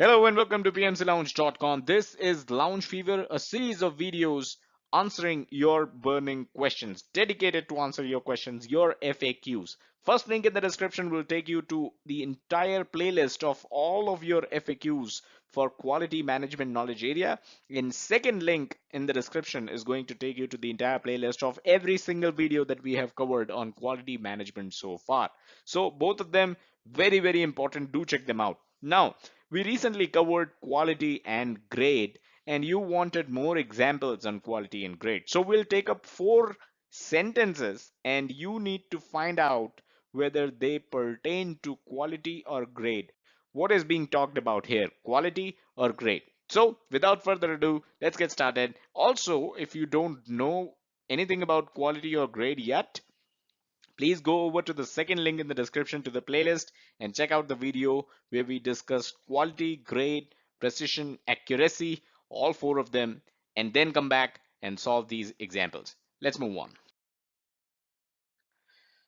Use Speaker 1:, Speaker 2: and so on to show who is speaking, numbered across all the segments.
Speaker 1: Hello and welcome to PMCLounge.com. This is Lounge Fever, a series of videos answering your burning questions, dedicated to answer your questions, your FAQs. First link in the description will take you to the entire playlist of all of your FAQs for quality management knowledge area. In second link in the description is going to take you to the entire playlist of every single video that we have covered on quality management so far. So both of them very important. Do check them out. Now, we recently covered quality and grade, and you wanted more examples on quality and grade. So we'll take up 4 sentences, and you need to find out whether they pertain to quality or grade. What is being talked about here, quality or grade? So without further ado, let's get started. Also, if you don't know anything about quality or grade yet, please go over to the second link in the description to the playlist and check out the video where we discuss quality, grade, precision, accuracy, all 4 of them, and then come back and solve these examples. Let's move on.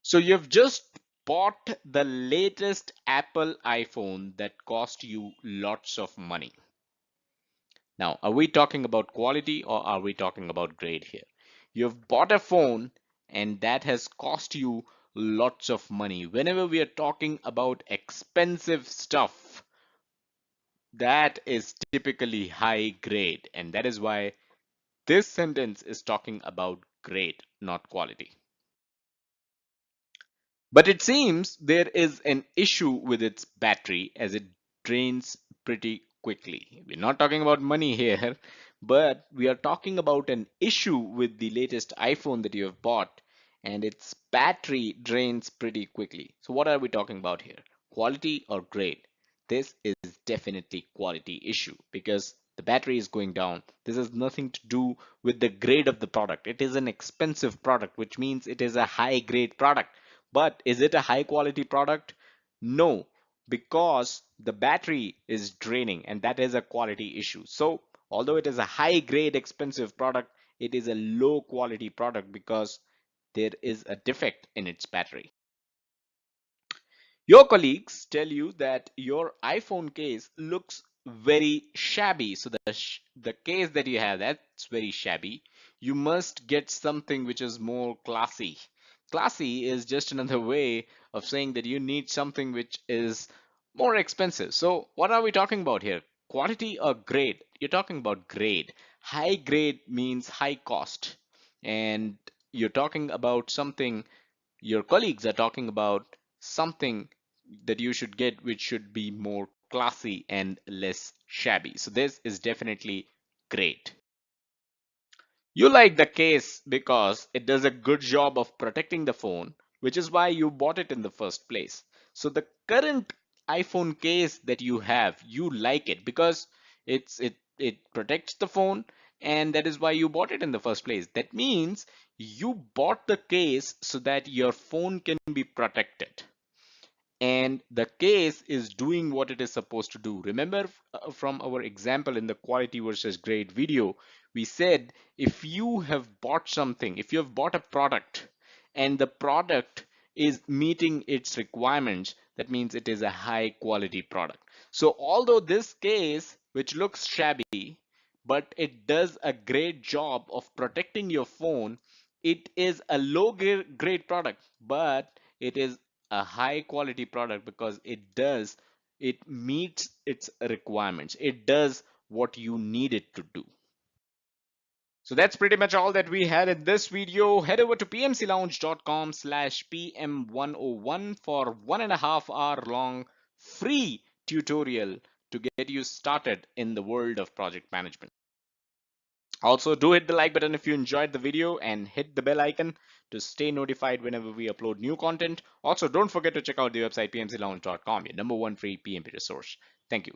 Speaker 1: So you've just bought the latest Apple iPhone that cost you lots of money. Now, are we talking about quality or are we talking about grade here? You've bought a phone and that has cost you lots of money. Whenever we are talking about expensive stuff, that is typically high grade, and that is why this sentence is talking about grade, not quality. But it seems there is an issue with its battery as it drains pretty quickly. We're not talking about money here, but we are talking about an issue with the latest iPhone that you have bought, and its battery drains pretty quickly. So what are we talking about here? Quality or grade? This is definitely quality issue because the battery is going down. This has nothing to do with the grade of the product. It is an expensive product, which means it is a high grade product. But is it a high quality product? No, because the battery is draining and that is a quality issue. So although it is a high grade expensive product, it is a low quality product because there is a defect in its battery. Your colleagues tell you that your iPhone case looks very shabby. So the case that you have, that's very shabby. You must get something which is more classy. Classy is just another way of saying that you need something which is more expensive. So what are we talking about here? Quality or grade? You're talking about grade. High grade means high cost. And you're talking about something, your colleagues are talking about something that you should get which should be more classy and less shabby. So this is definitely great. You like the case because it does a good job of protecting the phone, which is why you bought it in the first place. So the current iPhone case that you have, you like it because it protects the phone, and that is why you bought it in the first place. That means you bought the case so that your phone can be protected and the case is doing what it is supposed to do. Remember from our example in the quality versus grade video, we said if you have bought something, if you have bought a product and the product is meeting its requirements, that means it is a high quality product. So although this case, which looks shabby, but it does a great job of protecting your phone, it is a low grade product, but it is a high quality product because it meets its requirements. It does what you need it to do. So that's pretty much all that we had in this video. Head over to pmclounge.com/pm101 for 1.5 hour long free tutorial to get you started in the world of project management. Also, do hit the like button if you enjoyed the video and hit the bell icon to stay notified whenever we upload new content. Also, don't forget to check out the website pmclounge.com, your #1 free PMP resource. Thank you.